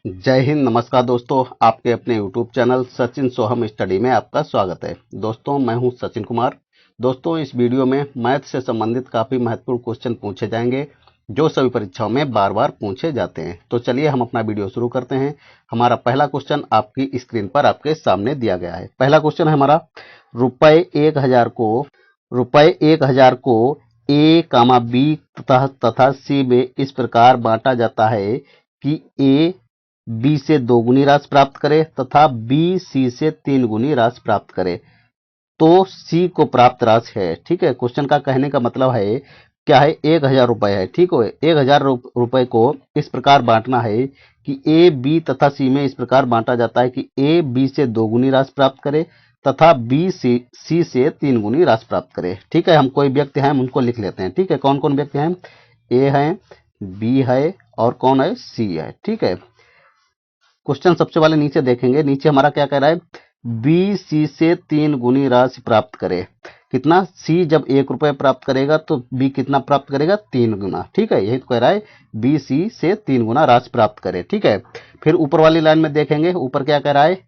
जय हिंद। नमस्कार दोस्तों, आपके अपने YouTube चैनल सचिन सोहम स्टडी में आपका स्वागत है। दोस्तों, मैं हूं सचिन कुमार। दोस्तों, इस वीडियो में मैथ से संबंधित काफ़ी महत्वपूर्ण क्वेश्चन पूछे जाएंगे जो सभी परीक्षाओं में बार बार पूछे जाते हैं। तो चलिए हम अपना वीडियो शुरू करते हैं। हमारा पहला क्वेश्चन आपकी स्क्रीन पर आपके सामने दिया गया है। पहला क्वेश्चन है हमारा, रुपये 1000 को ए कामा बी तथा सी में इस प्रकार बांटा जाता है कि ए बी से 2 गुनी राशि प्राप्त करे तथा बी सी से 3 गुनी राशि प्राप्त करे तो सी को प्राप्त राशि है। ठीक है, क्वेश्चन का कहने का मतलब है क्या है, 1000 रुपए है। ठीक है, 1000 रुपए को इस प्रकार बांटना है कि ए बी तथा सी में इस प्रकार बांटा जाता है कि ए बी से 2 गुनी राशि प्राप्त करे तथा बी सी से 3 गुनी राशि प्राप्त करे। ठीक है, हम कोई व्यक्ति हैं, हम उनको लिख लेते हैं। ठीक है, कौन कौन व्यक्ति हैं, ए है, बी है और कौन है, सी है। ठीक है, क्वेश्चन सबसे पहले नीचे देखेंगे। नीचे हमारा क्या कह रहा है, बी सी से 3 गुनी राशि प्राप्त करे। कितना, सी जब 1 रुपए प्राप्त करेगा तो बी कितना प्राप्त करेगा, 3 गुना। ठीक है, यही तो कह रहा है, बी सी से 3 गुना राशि प्राप्त करे। ठीक है, फिर ऊपर वाली लाइन में देखेंगे, ऊपर क्या कह रहा है,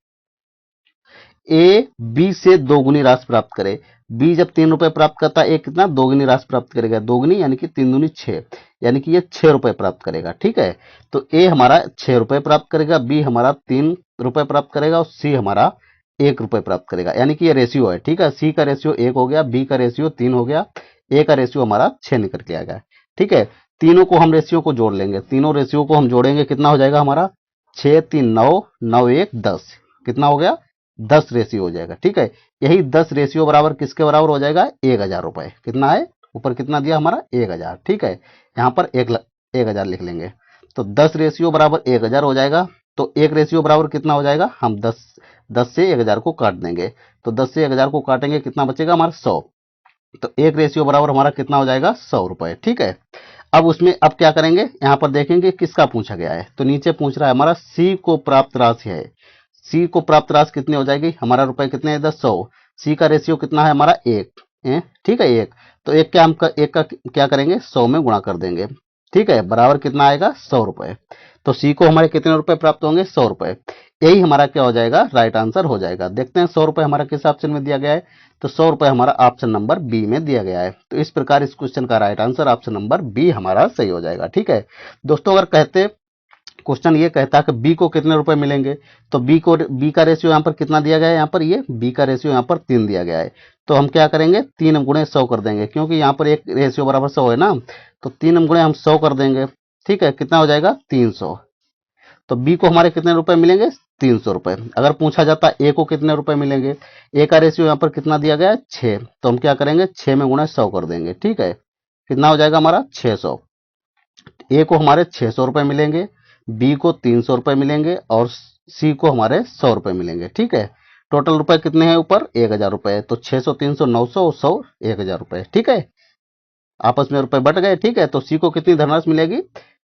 ए बी से 2 गुनी राशि प्राप्त करे। बी जब 3 रुपए प्राप्त करता है, ए कितना, 2 गुनी राशि प्राप्त करेगा। 2 गुनी यानी कि 3 दूनी 6, यानी कि ये 6 रुपए प्राप्त करेगा। ठीक है, तो ए हमारा 6 रुपए प्राप्त करेगा, बी हमारा 3 रुपए प्राप्त करेगा और सी हमारा 1 रुपए प्राप्त करेगा। यानी कि ये रेशियो है। ठीक है, सी का रेशियो 1 हो गया, बी का रेशियो 3 हो गया, ए का रेशियो हमारा 6 निकल के आ गया। ठीक है, तीनों को हम रेशियो को जोड़ लेंगे। तीनों रेशियो को हम जोड़ेंगे, कितना हो जाएगा हमारा, 6 3 9, 9 1 10, कितना हो गया, 10 रेशियो हो जाएगा। ठीक है, यही 10 रेशियो बराबर किसके बराबर हो जाएगा, 1000 रुपए। कितना है, ऊपर कितना दिया हमारा, 1000। ठीक है, यहाँ पर 1000 लिख लेंगे तो 10 रेशियो बराबर 1000 हो जाएगा। तो एक रेशियो बराबर कितना हो जाएगा, हम 10 से 1000 को काट देंगे। तो 10 से 1000 को काटेंगे, कितना बचेगा हमारा, 100। तो एक रेशियो बराबर हमारा कितना हो जाएगा, 100 रुपए। ठीक है, अब उसमें अब क्या करेंगे, यहाँ पर देखेंगे किसका पूछा गया है। तो नीचे पूछ रहा है हमारा सी को प्राप्त राशि है। सी को प्राप्त राशि कितनी हो जाएगी, हमारा रुपए कितने है, 10, 100। सी का रेशियो कितना है हमारा, 1 है। ठीक है, 1। तो एक का क्या करेंगे, 100 में गुणा कर देंगे। ठीक है, बराबर कितना आएगा, 100 रुपए। तो सी को हमारे कितने रुपए प्राप्त होंगे, 100 रुपए। यही हमारा क्या हो जाएगा, राइट आंसर हो जाएगा। देखते हैं 100 रुपए हमारा किस ऑप्शन में दिया गया है। तो 100 रुपए हमारा ऑप्शन नंबर बी में दिया गया है। तो इस प्रकार इस क्वेश्चन का right answer option number B हमारा सही हो जाएगा। ठीक है दोस्तों, अगर कहते क्वेश्चन ये कहता है कि बी को कितने रुपए मिलेंगे, तो बी का रेशियो यहाँ पर कितना दिया गया है, यहाँ पर ये बी का रेशियो यहाँ पर 3 दिया गया है। तो हम क्या करेंगे, 3 गुणे 100 कर देंगे, क्योंकि यहाँ पर एक रेशियो बराबर 100 है ना। तो 3 गुणे हम 100 कर देंगे। ठीक है, कितना हो जाएगा, 300। तो बी को हमारे कितने रुपए मिलेंगे, 300 रुपए। अगर पूछा जाता ए को कितने रुपए मिलेंगे, ए का रेशियो यहाँ पर कितना दिया गया है, 6। तो हम क्या करेंगे, 6 में गुणे 100 कर देंगे। ठीक है, कितना हो जाएगा हमारा, 600। ए को हमारे 600 रुपए मिलेंगे, बी को 300 रुपए मिलेंगे और सी को हमारे 100 रुपए मिलेंगे। ठीक है, टोटल रुपए कितने हैं ऊपर, 1000 रुपए। तो 600 300 900 और 100 1000 रुपए। ठीक है, आपस में रुपए बट गए। ठीक है, तो सी को कितनी धनराशि मिलेगी,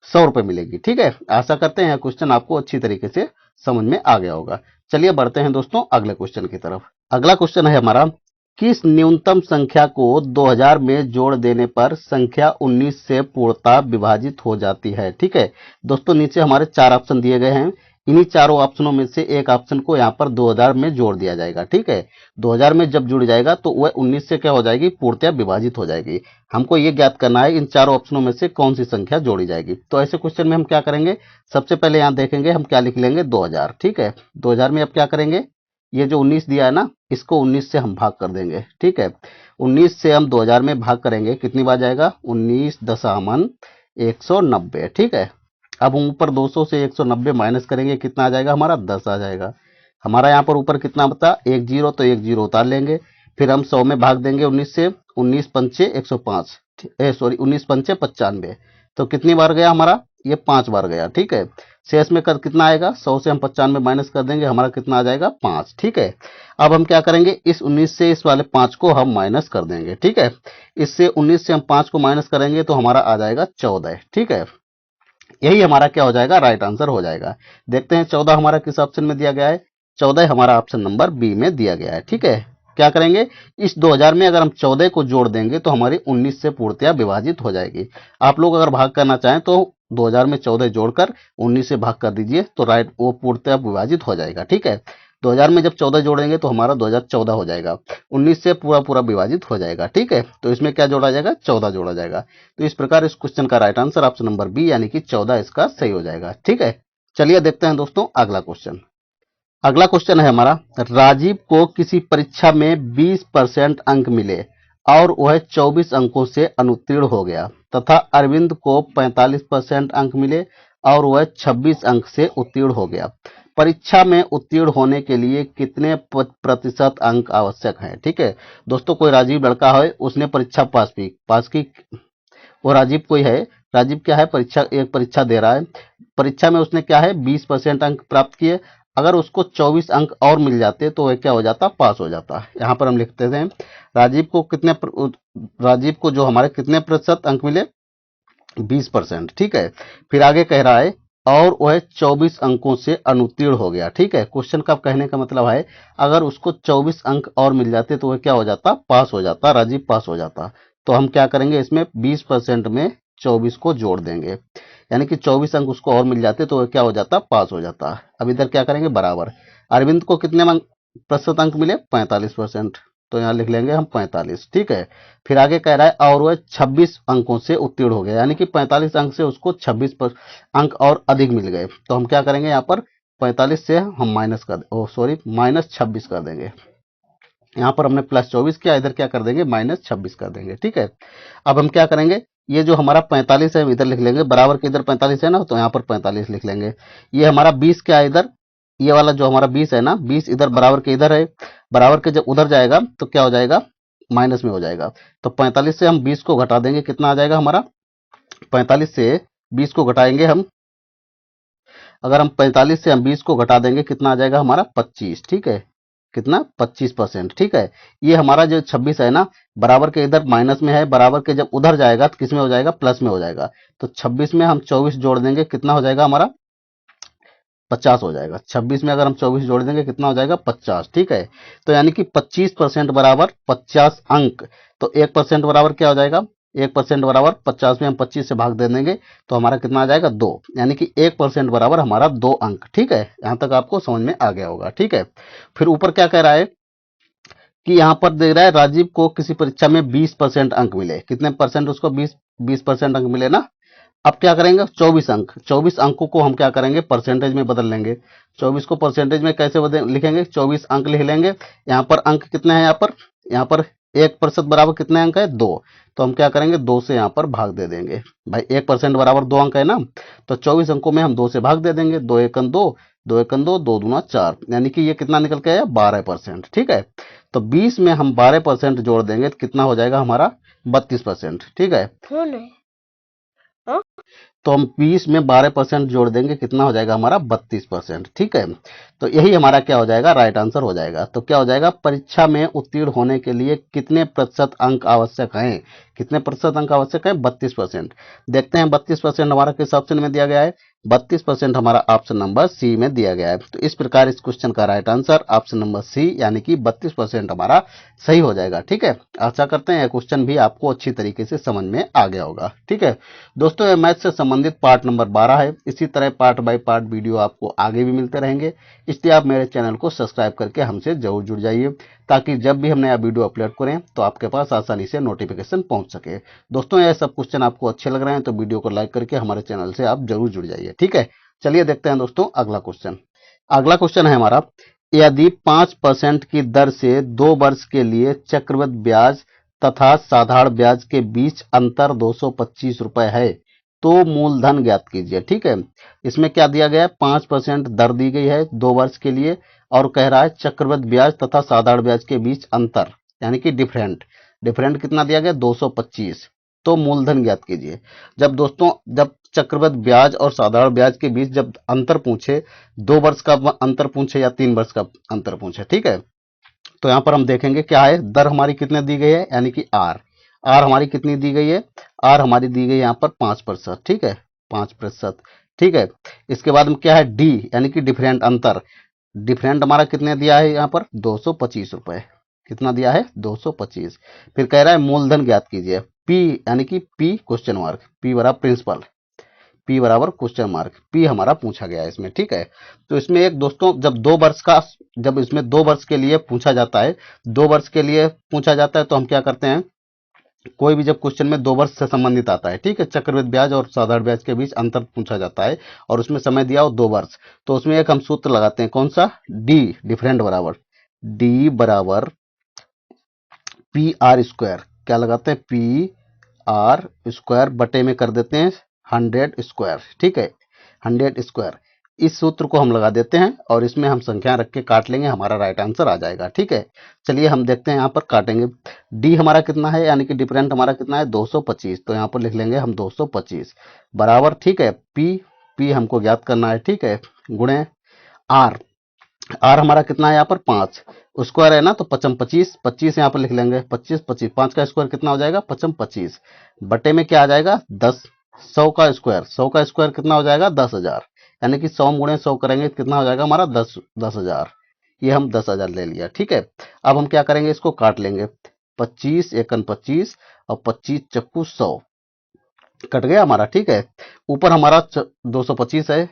100 रुपए मिलेगी। ठीक है, आशा करते हैं क्वेश्चन आपको अच्छी तरीके से समझ में आ गया होगा। चलिए बढ़ते हैं दोस्तों अगले क्वेश्चन की तरफ। अगला क्वेश्चन है हमारा, किस न्यूनतम संख्या को 2000 में जोड़ देने पर संख्या 19 से पूर्णतः विभाजित हो जाती है। ठीक है दोस्तों, नीचे हमारे 4 ऑप्शन दिए गए हैं। इन्हीं चारों ऑप्शनों में से एक ऑप्शन को यहाँ पर 2000 में जोड़ दिया जाएगा। ठीक है, 2000 में जब जुड़ जाएगा तो वह 19 से क्या हो जाएगी, पूर्णतः विभाजित हो जाएगी। हमको ये ज्ञात करना है इन चारों ऑप्शनों में से कौन सी संख्या जोड़ी जाएगी। तो ऐसे क्वेश्चन में हम क्या करेंगे, सबसे पहले यहाँ देखेंगे हम क्या लिख लेंगे, 2000। ठीक है, 2000 में अब क्या करेंगे, ये जो 19 दिया है ना, इसको 19 से हम भाग कर देंगे। ठीक है, 19 से हम 2000 में भाग करेंगे, कितनी बार जाएगा, 19 दशामन 190। ठीक है, अब हम ऊपर 200 से 190 माइनस करेंगे, कितना आ जाएगा हमारा, 10 आ जाएगा। हमारा यहाँ पर ऊपर कितना बता, एक जीरो, तो एक जीरो उतार लेंगे। फिर हम 100 में भाग देंगे 19 से, 19 पंचे 105, सॉरी 19 पंचे 95। तो कितनी बार गया हमारा, ये 5 बार गया। ठीक है, शेष में कितना आएगा, 100 से हम 95 माइनस कर देंगे, हमारा कितना आ जाएगा, 5। ठीक है, अब हम क्या करेंगे, इस 19 से इस वाले 5 को हम माइनस कर देंगे। ठीक है, इससे 19 से हम 5 को माइनस करेंगे तो हमारा आ जाएगा 14। ठीक है, यही हमारा क्या हो जाएगा, राइट आंसर हो जाएगा। देखते हैं 14 हमारा किस ऑप्शन में दिया गया है। 14 हमारा ऑप्शन नंबर बी में दिया गया है। ठीक है, क्या करेंगे, इस 2000 में अगर हम 14 को जोड़ देंगे तो हमारी 19 से पूर्णतया विभाजित हो जाएगी। आप लोग अगर भाग करना चाहें तो 2000 में 14 जोड़कर 19 से भाग कर दीजिए तो राइट वो पूर्णतः विभाजित हो जाएगा। ठीक है, 2000 में जब 14 जोड़ेंगे तो हमारा 2014 हो जाएगा, 19 से पूरा पूरा विभाजित हो जाएगा। ठीक है, तो इसमें क्या जोड़ा जाएगा, 14 जोड़ा जाएगा। तो इस प्रकार इस क्वेश्चन का right answer option number B यानी कि 14 इसका सही हो जाएगा। ठीक है, चलिए देखते हैं दोस्तों अगला क्वेश्चन। अगला क्वेश्चन है हमारा, राजीव को किसी परीक्षा में 20% अंक मिले और वह 24 अंकों से अनुत्तीर्ण हो गया तथा अरविंद को 45% अंक मिले और वह 26 अंक से उत्तीर्ण हो गया। परीक्षा में उत्तीर्ण होने के लिए कितने प्रतिशत अंक आवश्यक हैं। ठीक है दोस्तों, कोई राजीव लड़का है, उसने परीक्षा पास की, वो राजीव कोई है, राजीव क्या है, एक परीक्षा दे रहा है। परीक्षा में उसने क्या है 20% अंक प्राप्त किए, अगर उसको 24 अंक और मिल जाते तो वह क्या हो जाता, पास हो जाता। यहाँ पर हम लिखते थे राजीव को जो हमारे कितने प्रतिशत अंक मिले, 20%। ठीक है, फिर आगे कह रहा है और वह 24 अंकों से अनुत्तीर्ण हो गया। ठीक है, क्वेश्चन का कहने का मतलब है अगर उसको 24 अंक और मिल जाते तो वह क्या हो जाता, पास हो जाता, राजीव पास हो जाता। तो हम क्या करेंगे, इसमें 20% में 24 को जोड़ देंगे, यानी कि 24 अंक उसको और मिल जाते तो वह क्या हो जाता, पास हो जाता। अब इधर क्या करेंगे, बराबर। अरविंद को कितने प्रतिशत अंक मिले, 45%, तो यहाँ लिख लेंगे हम 45। ठीक है, फिर आगे कह रहा है और वह 26 अंकों से उत्तीर्ण हो गया, यानी कि 45 अंक से उसको 26 अंक और अधिक मिल गए। तो हम क्या करेंगे, यहाँ पर 45 से हम माइनस 26 कर देंगे। यहाँ पर हमने प्लस 24 किया, इधर क्या कर देंगे, माइनस 26 कर देंगे। ठीक है, अब हम क्या करेंगे, ये जो हमारा 45 है इधर लिख लेंगे, बराबर के इधर 45 है ना, तो यहाँ पर 45 लिख लेंगे। ये हमारा 20 क्या है इधर, ये वाला जो हमारा 20 है ना, 20 इधर बराबर के इधर है, बराबर के जब उधर जाएगा तो क्या हो जाएगा, माइनस में हो जाएगा। तो 45 से हम 20 को घटा देंगे, कितना आ जाएगा हमारा, 45 से 20 को घटाएंगे हम, अगर हम 45 से हम 20 को घटा देंगे कितना आ जाएगा हमारा, 25। ठीक है, कितना, 25%। ठीक है, ये हमारा जो 26 है ना, बराबर के इधर माइनस में है, बराबर के जब उधर जाएगा तो किस में हो जाएगा, प्लस में हो जाएगा। तो 26 में हम 24 जोड़ देंगे, कितना हो जाएगा हमारा, 50 हो जाएगा। 26 में अगर हम 24 जोड़ देंगे कितना हो जाएगा, 50। ठीक है, तो यानी कि 25% बराबर 50 अंक, तो 1% बराबर क्या हो जाएगा, 1% बराबर 50 में हम 25 से भाग दे देंगे तो हमारा कितना आ जाएगा, 2, यानी कि 1% बराबर हमारा 2 अंक। ठीक है, यहां तक आपको समझ में आ गया होगा। ठीक है, फिर ऊपर क्या कह रहा है कि यहाँ पर दे रहा है राजीव को किसी परीक्षा में 20% अंक मिले, कितने परसेंट उसको, 20% अंक मिले ना। अब क्या करेंगे, 24 अंकों को हम क्या करेंगे, परसेंटेज में बदल लेंगे। 24 को परसेंटेज में कैसे लिखेंगे, 24 अंक लिख लेंगे। यहाँ पर अंक कितने हैं, यहाँ पर 1% बराबर कितने अंक है, 2। तो हम क्या करेंगे, 2 से यहाँ पर भाग दे देंगे। भाई 1% बराबर 2 अंक है ना, तो 24 अंकों में हम 2 से भाग दे देंगे, 2 एकन 2, 2 एकन 2, 2 दूना 4, यानी कि ये कितना निकल के आया, 12%। ठीक है, तो 20 में हम 12% जोड़ देंगे तो कितना हो जाएगा हमारा, 32%। ठीक है, तो हम 20 में 12% जोड़ देंगे, कितना हो जाएगा हमारा, 32%। ठीक है, तो यही हमारा क्या हो जाएगा, राइट आंसर हो जाएगा। तो क्या हो जाएगा, परीक्षा में उत्तीर्ण होने के लिए कितने प्रतिशत अंक आवश्यक हैं, कितने प्रतिशत अंक आवश्यक है, 32%। देखते हैं 32% हमारा किस ऑप्शन में दिया गया है, 32% हमारा ऑप्शन नंबर सी में दिया गया है। तो इस प्रकार इस क्वेश्चन का right answer option number C यानी कि 32% हमारा सही हो जाएगा। ठीक है, आशा करते हैं यह क्वेश्चन भी आपको अच्छी तरीके से समझ में आ गया होगा। ठीक है दोस्तों, यह मैथ से संबंधित पार्ट नंबर 12 है। इसी तरह पार्ट बाय पार्ट वीडियो आपको आगे भी मिलते रहेंगे, इसलिए आप मेरे चैनल को सब्सक्राइब करके हमसे जरूर जुड़ जाइए, ताकि जब भी हम नया वीडियो अपलोड करें तो आपके पास आसानी से नोटिफिकेशन पहुंच सके। दोस्तों, यह सब क्वेश्चन आपको अच्छे लग रहे हैं तो वीडियो को लाइक करके हमारे चैनल से आप जरूर जुड़ जाइए। ठीक है, चलिए देखते हैं दोस्तों अगला क्वेश्चन। अगला क्वेश्चन है हमारा, यदि 5% की दर से 2 वर्ष के लिए चक्रवृद्धि ब्याज तथा साधारण ब्याज के बीच अंतर 225 रुपए है तो मूलधन ज्ञात कीजिए। ठीक है, इसमें क्या दिया गया है, 5% दर दी गई है 2 वर्ष के लिए और कह रहा है चक्रवृद्धि ब्याज तथा साधारण ब्याज के बीच अंतर, यानी कि डिफरेंट कितना दिया गया, 225, तो मूलधन ज्ञात कीजिए। जब चक्रवृद्धि ब्याज और साधारण ब्याज के बीच जब अंतर पूछे, 2 वर्ष का अंतर पूछे या 3 वर्ष का अंतर पूछे, ठीक है, तो यहां पर हम देखेंगे क्या है, दर हमारी कितने दी गई है, यानी कि आर हमारी कितनी दी गई है, आर हमारी दी गई है यहाँ पर 5%। ठीक है, 5%। ठीक है, इसके बाद में क्या है, डी यानी कि डिफरेंट अंतर, डिफरेंट हमारा कितने दिया है यहाँ पर, 225 रुपए, कितना दिया है, 225। फिर कह रहा है मूलधन ज्ञात कीजिए, पी यानी कि पी क्वेश्चन मार्क, पी बराबर प्रिंसिपल, P बराबर क्वेश्चन मार्क, P हमारा पूछा गया है इसमें, ठीक है। तो इसमें एक दोस्तों जब इसमें 2 वर्ष के लिए पूछा जाता है, 2 वर्ष के लिए पूछा जाता है तो हम क्या करते हैं, कोई भी जब क्वेश्चन में 2 वर्ष से संबंधित आता है, ठीक है, चक्रवृद्धि ब्याज और साधारण ब्याज के बीच अंतर पूछा जाता है और उसमें समय दिया हो 2 वर्ष, तो उसमें एक हम सूत्र लगाते हैं, कौन सा, डी डिफरेंट बराबर, डी बराबर पी आर स्क्वायर, क्या लगाते हैं, पी आर स्क्वायर बटे में कर देते हैं 100 स्क्वायर, ठीक है, 100 स्क्वायर। इस सूत्र को हम लगा देते हैं और इसमें हम संख्या रख के काट लेंगे, हमारा राइट आंसर आ जाएगा, ठीक है। चलिए हम देखते हैं यहाँ पर काटेंगे, डी हमारा कितना है, यानी कि डिफरेंट हमारा कितना है 225, तो यहाँ पर लिख लेंगे हम 225 बराबर, ठीक है, पी हमको ज्ञात करना है, ठीक है, गुणे आर, आर हमारा कितना है यहाँ पर 5, स्क्वायर है ना, तो 25 25 यहाँ पर लिख लेंगे, 25 25 5 का स्क्वायर कितना हो जाएगा 25 बटे में क्या आ जाएगा 10, 100 का स्क्वायर कितना हो जाएगा 10,000, यानी कि 100 गुणे 100 करेंगे तो कितना हो जाएगा हमारा 10,000, ये हम 10,000 ले लिया, ठीक है। अब हम क्या करेंगे, इसको काट लेंगे, 25 एकन 25 और 25 चक्कू 100 कट गया हमारा, ठीक है। ऊपर हमारा 225 है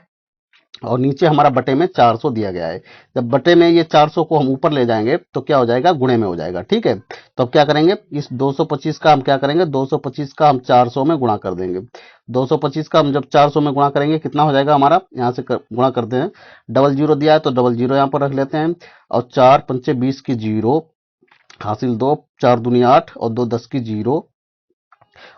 और नीचे हमारा बटे में 400 दिया गया है। जब बटे में ये 400 को हम ऊपर ले जाएंगे तो क्या हो जाएगा, गुणे में हो जाएगा, ठीक है। तो अब क्या करेंगे, इस 225 का हम क्या करेंगे, 225 का हम 400 में गुणा कर देंगे, 225 का हम जब 400 में गुणा करेंगे कितना हो जाएगा हमारा, यहाँ से गुणा करते हैं, डबल जीरो दिया है तो डबल जीरो यहाँ पर रख लेते हैं, और 4 पंचे 20 की जीरो हासिल 2, 4 दूनी 8 और 2 10 की जीरो,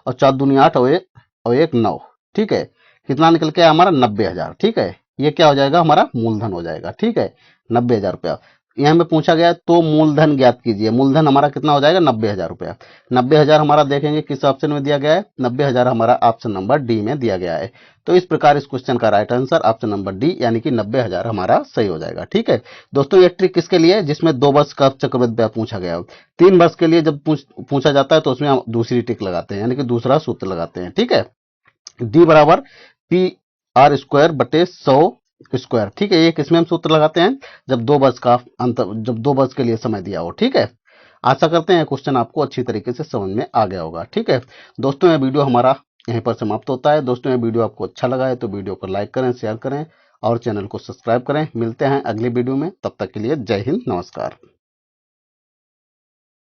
और 4 दूनी 8 और 1 9, ठीक है। कितना निकल के आया हमारा 90,000, ठीक है। ये क्या हो जाएगा हमारा मूलधन हो जाएगा, ठीक है, 90,000 रुपया। यहाँ में पूछा गया है तो मूलधन ज्ञात कीजिए, मूलधन हमारा कितना हो जाएगा 90,000 रुपया। 90,000 हमारा देखेंगे किस ऑप्शन में दिया गया है, 90,000 हमारा ऑप्शन नंबर डी में दिया गया है। तो इस प्रकार इस क्वेश्चन का right answer option number D यानी कि 90,000 हमारा सही हो जाएगा, ठीक है। दोस्तों ये ट्रिक किसके लिए, जिसमें 2 वर्ष का चक्रवृद्धि ब्याज पूछा गया हो। 3 वर्ष के लिए जब पूछा जाता है तो उसमें हम दूसरी ट्रिक लगाते हैं, यानी कि दूसरा सूत्र लगाते हैं, ठीक है। डी बराबर पी आर स्क्वायर बटे 100 स्क्वायर, ठीक है। ये किसमें हम सूत्र लगाते हैं, जब 2 वर्ष का अंतर, जब 2 वर्ष के लिए समय दिया हो, ठीक है। आशा करते हैं क्वेश्चन आपको अच्छी तरीके से समझ में आ गया होगा, ठीक है। दोस्तों ये वीडियो हमारा यहीं पर समाप्त होता है। दोस्तों ये वीडियो आपको अच्छा लगा है तो वीडियो को लाइक करें, शेयर करें और चैनल को सब्सक्राइब करें। मिलते हैं अगली वीडियो में, तब तक के लिए जय हिंद, नमस्कार।